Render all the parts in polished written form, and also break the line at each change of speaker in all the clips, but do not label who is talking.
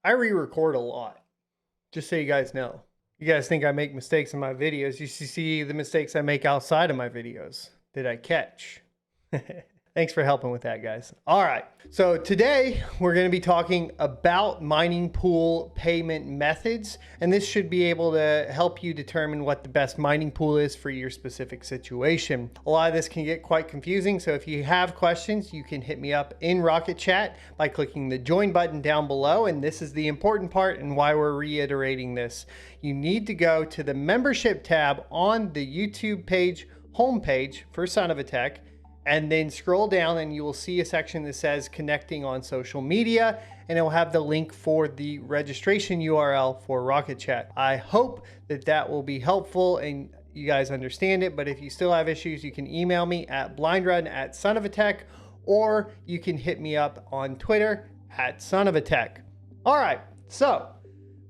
I re-record a lot, just so you guys know. You guys think I make mistakes in my videos. You should see the mistakes I make outside of my videos that I catch. Thanks for helping with that, guys. All right, so today we're going to be talking about mining pool payment methods, and this should be able to help you determine what the best mining pool is for your specific situation. A lot of this can get quite confusing, so if you have questions, you can hit me up in Rocket Chat by clicking the join button down below, and this is the important part and why we're reiterating this. You need to go to the membership tab on the YouTube page homepage for Son of a Tech, and then scroll down and you will see a section that says connecting on social media, and it will have the link for the registration URL for Rocket Chat. I hope that that will be helpful and you guys understand it, but if you still have issues, you can email me at blindrun@sonofatech, or you can hit me up on Twitter at sonofatech. All right, so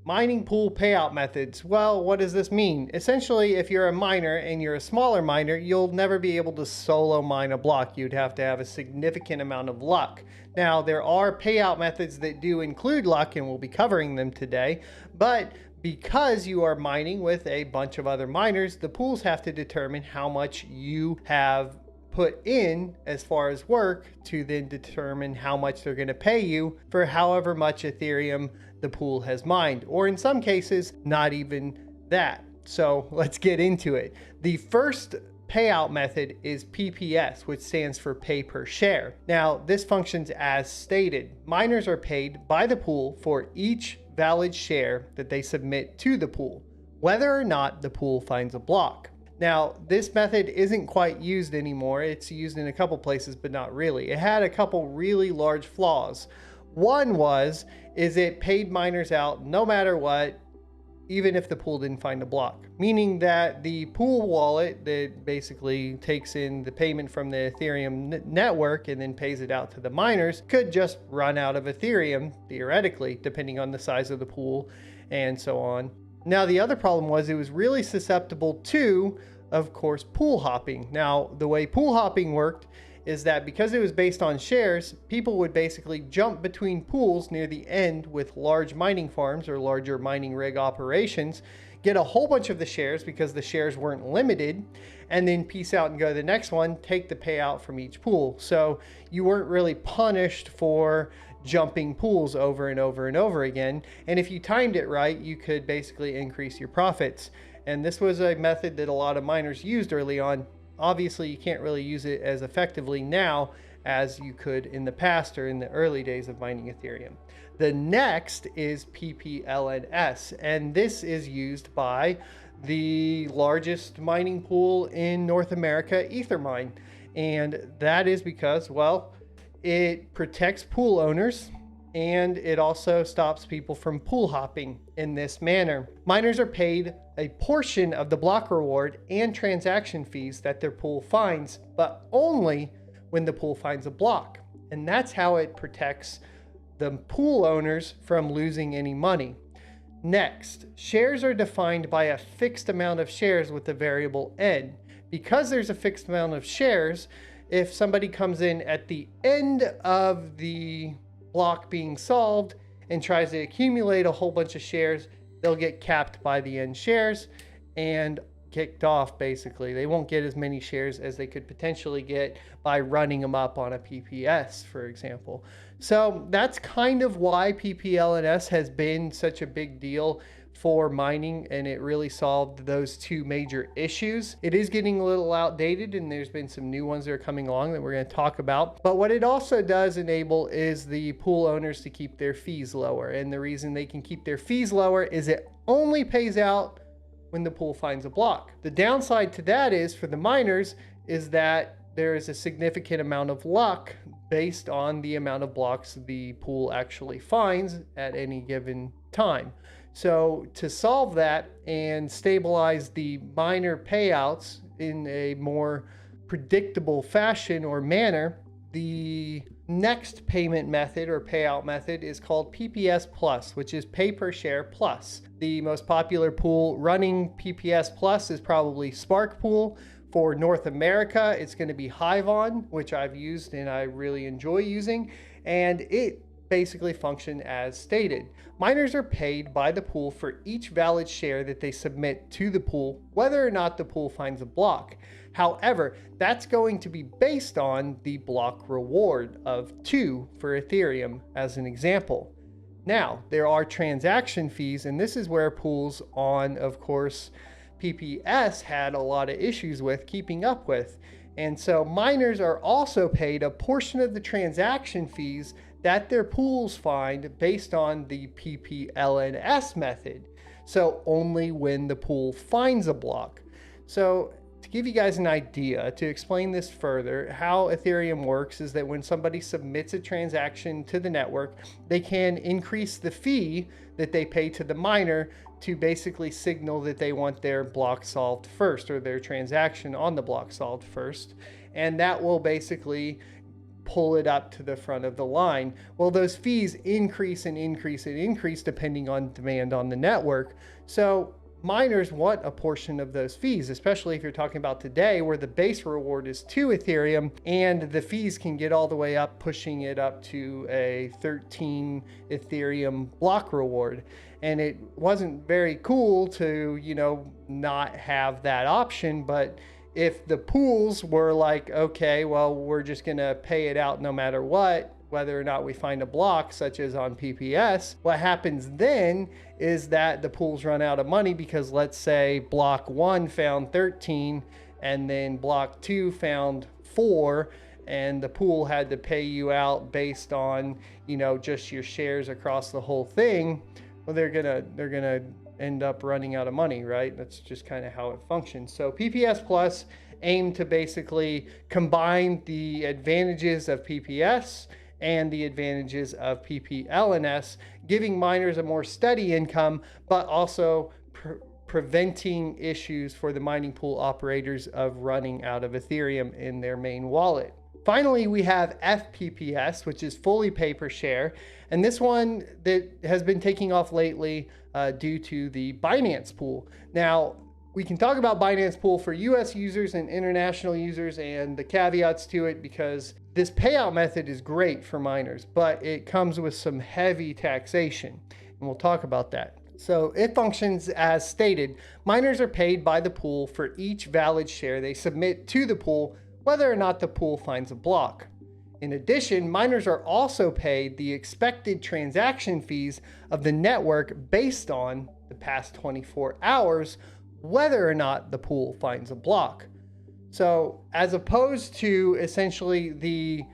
mining pool payout methods. Well, what does this mean? Essentially, if you're a miner and you're a smaller miner, you'll never be able to solo mine a block. You'd have to have a significant amount of luck. Now, there are payout methods that do include luck, and we'll be covering them today, but because you are mining with a bunch of other miners, the pools have to determine how much you have put in as far as work to then determine how much they're going to pay you for however much Ethereum the pool has mined, or in some cases, not even that. So let's get into it. The first payout method is PPS, which stands for pay per share. Now, this functions as stated. Miners are paid by the pool for each valid share that they submit to the pool, whether or not the pool finds a block. Now, this method isn't quite used anymore. It's used in a couple places, but not really. It had a couple really large flaws. One is it paid miners out no matter what, even if the pool didn't find a block, meaning that the pool wallet that basically takes in the payment from the Ethereum network and then pays it out to the miners could just run out of Ethereum, theoretically, depending on the size of the pool and so on. Now, the other problem was it was really susceptible to, of course, pool hopping. Now, the way pool hopping worked is that because it was based on shares, people would basically jump between pools near the end with large mining farms or larger mining rig operations, get a whole bunch of the shares because the shares weren't limited, and then peace out and go to the next one, take the payout from each pool. So you weren't really punished for jumping pools over and over and over again. And if you timed it right, you could basically increase your profits. And this was a method that a lot of miners used early on. Obviously, you can't really use it as effectively now as you could in the past or in the early days of mining Ethereum. The next is PPLNS, and this is used by the largest mining pool in North America, Ethermine. And that is because, well, it protects pool owners, and it also stops people from pool hopping in this manner. Miners are paid a portion of the block reward and transaction fees that their pool finds, but only when the pool finds a block. And that's how it protects the pool owners from losing any money. Next, shares are defined by a fixed amount of shares with a variable N. Because there's a fixed amount of shares, if somebody comes in at the end of the block being solved and tries to accumulate a whole bunch of shares, they'll get capped by the end shares and kicked off. Basically, they won't get as many shares as they could potentially get by running them up on a PPS, for example. So that's kind of why PPLNS has been such a big deal for mining, and it really solved those two major issues. It is getting a little outdated, and there's been some new ones that are coming along that we're going to talk about. But what it also does enable is the pool owners to keep their fees lower. And the reason they can keep their fees lower is it only pays out when the pool finds a block. The downside to that is, for the miners, is that there is a significant amount of luck based on the amount of blocks the pool actually finds at any given time. So to solve that and stabilize the miner payouts in a more predictable fashion or manner, the next payment method or payout method is called PPS Plus, which is pay per share plus. The most popular pool running PPS Plus is probably Spark Pool. For North America, it's going to be Hivon, which I've used and I really enjoy using. And it basically function as stated. Miners are paid by the pool for each valid share that they submit to the pool, whether or not the pool finds a block. However, that's going to be based on the block reward of 2 for Ethereum as an example. Now, there are transaction fees, and this is where pools on, of course, PPS had a lot of issues with keeping up with. And so miners are also paid a portion of the transaction fees that their pools find based on the PPLNS method. So only when the pool finds a block. So to give you guys an idea, to explain this further, how Ethereum works is that when somebody submits a transaction to the network, they can increase the fee that they pay to the miner to basically signal that they want their block solved first, or their transaction on the block solved first. And that will basically pull it up to the front of the line. Well, those fees increase and increase and increase depending on demand on the network. So miners want a portion of those fees, especially if you're talking about today where the base reward is 2 Ethereum and the fees can get all the way up, pushing it up to a 13 Ethereum block reward. And it wasn't very cool to, not have that option. But if the pools were like, okay, well, we're just gonna pay it out no matter what, whether or not we find a block, such as on PPS, what happens then is that the pools run out of money because, let's say, block 1 found 13 and then block 2 found 4, and the pool had to pay you out based on, just your shares across the whole thing. Well, they're gonna end up running out of money, right? That's just kind of how it functions. So PPS Plus aim to basically combine the advantages of PPS and the advantages of PPLNS, giving miners a more steady income, but also preventing issues for the mining pool operators of running out of Ethereum in their main wallet. Finally, we have FPPS, which is fully pay per share. And this one that has been taking off lately due to the Binance pool. Now, we can talk about Binance pool for US users and international users and the caveats to it, because this payout method is great for miners, but it comes with some heavy taxation. And we'll talk about that. So it functions as stated. Miners are paid by the pool for each valid share they submit to the pool, whether or not the pool finds a block. In addition, miners are also paid the expected transaction fees of the network based on the past 24 hours, whether or not the pool finds a block. So as opposed to essentially the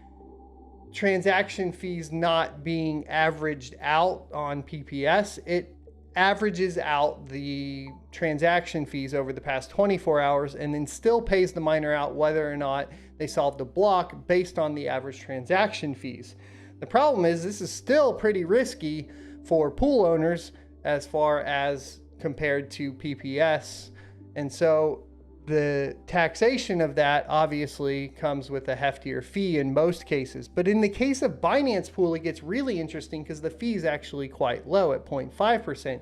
transaction fees not being averaged out on PPS, it averages out the transaction fees over the past 24 hours and then still pays the miner out whether or not they solved the block based on the average transaction fees. The problem is this is still pretty risky for pool owners as far as compared to PPS. And so the taxation of that obviously comes with a heftier fee in most cases. But in the case of Binance pool, it gets really interesting because the fee is actually quite low at 0.5%.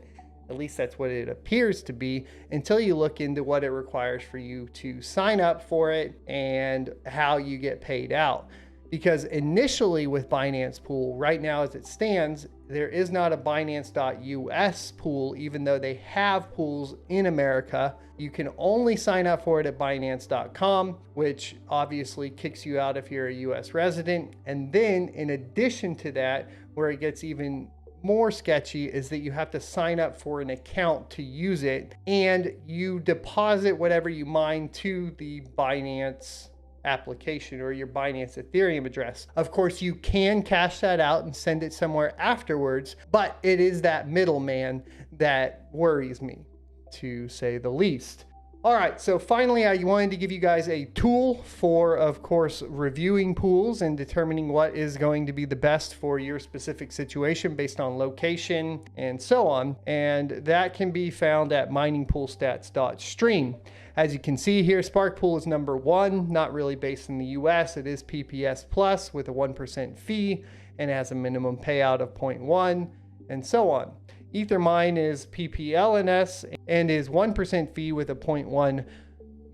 At least that's what it appears to be, until you look into what it requires for you to sign up for it and how you get paid out. Because initially with Binance pool, right now as it stands, there is not a Binance.us pool, even though they have pools in America. You can only sign up for it at Binance.com, which obviously kicks you out if you're a US resident. And then in addition to that, where it gets even more sketchy is that you have to sign up for an account to use it, and you deposit whatever you mine to the Binance application or your Binance Ethereum address. Of course, you can cash that out and send it somewhere afterwards, but it is that middleman that worries me, to say the least. All right, so finally, I wanted to give you guys a tool for, of course, reviewing pools and determining what is going to be the best for your specific situation based on location and so on. And that can be found at miningpoolstats.stream. As you can see here, Spark Pool is number 1, not really based in the US. It is PPS Plus with a 1% fee and has a minimum payout of 0.1 and so on. Ethermine is PPLNS and is 1% fee with a 0.1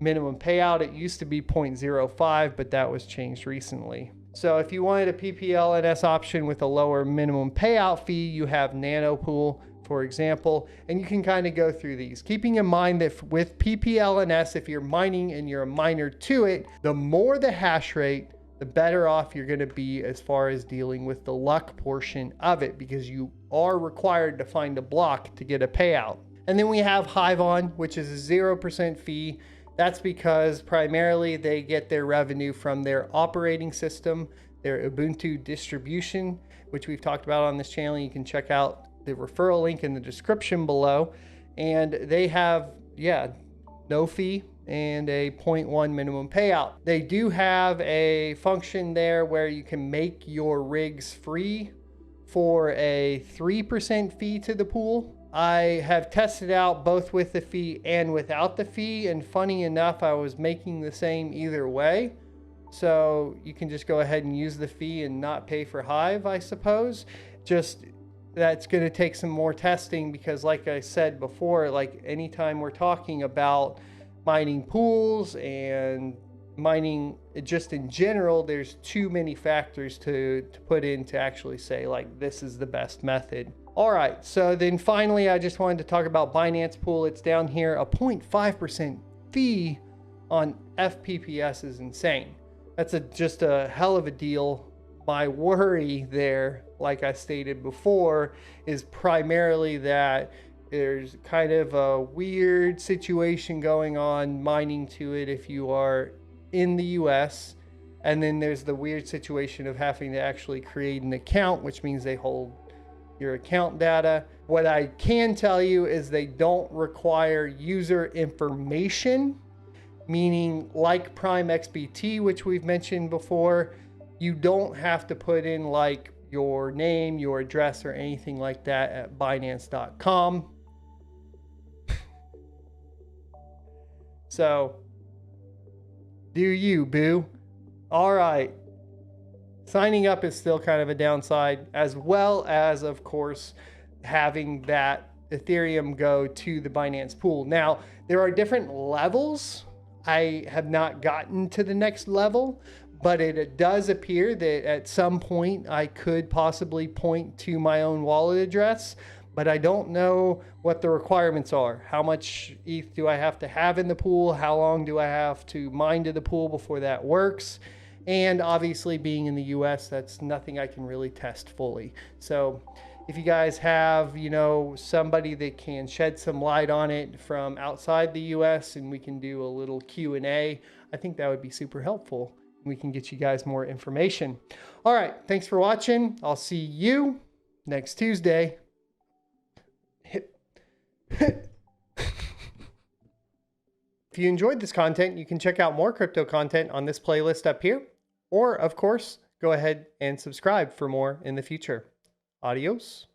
minimum payout. It used to be 0.05, but that was changed recently. So if you wanted a PPLNS option with a lower minimum payout fee, you have Nanopool, for example, and you can kind of go through these. Keeping in mind that with PPLNS, if you're mining and you're a miner to it, the more the hash rate, the better off you're going to be as far as dealing with the luck portion of it, because you are required to find a block to get a payout. And then we have Hivon, which is a 0% fee. That's because primarily they get their revenue from their operating system, their Ubuntu distribution, which we've talked about on this channel. You can check out the referral link in the description below. And they have, no fee and a 0.1 minimum payout. They do have a function there where you can make your rigs free for a 3% fee to the pool. I have tested out both with the fee and without the fee, and funny enough, I was making the same either way. So you can just go ahead and use the fee and not pay for Hive, I suppose. Just that's going to take some more testing, because like I said before, like anytime we're talking about mining pools and mining just in general, there's too many factors to put in to actually say like this is the best method. All right, so then finally I just wanted to talk about Binance Pool. It's down here. A 0.5% fee on FPPS is insane. That's just a hell of a deal. My worry there, like I stated before, is primarily that there's kind of a weird situation going on mining to it if you are in the US. And then there's the weird situation of having to actually create an account, which means they hold your account data. What I can tell you is they don't require user information, meaning like Prime XBT, which we've mentioned before, you don't have to put in like your name, your address, or anything like that at Binance.com. So, do you, boo? All right. Signing up is still kind of a downside, as well as, of course, having that Ethereum go to the Binance pool. Now, there are different levels. I have not gotten to the next level, but it does appear that at some point I could possibly point to my own wallet address, but I don't know what the requirements are. How much ETH do I have to have in the pool? How long do I have to mine to the pool before that works? And obviously being in the US, that's nothing I can really test fully. So if you guys have, somebody that can shed some light on it from outside the US and we can do a little Q&A, I think that would be super helpful. We can get you guys more information. All right, thanks for watching. I'll see you next Tuesday. If you enjoyed this content, you can check out more crypto content on this playlist up here. Or, of course, go ahead and subscribe for more in the future. Adios.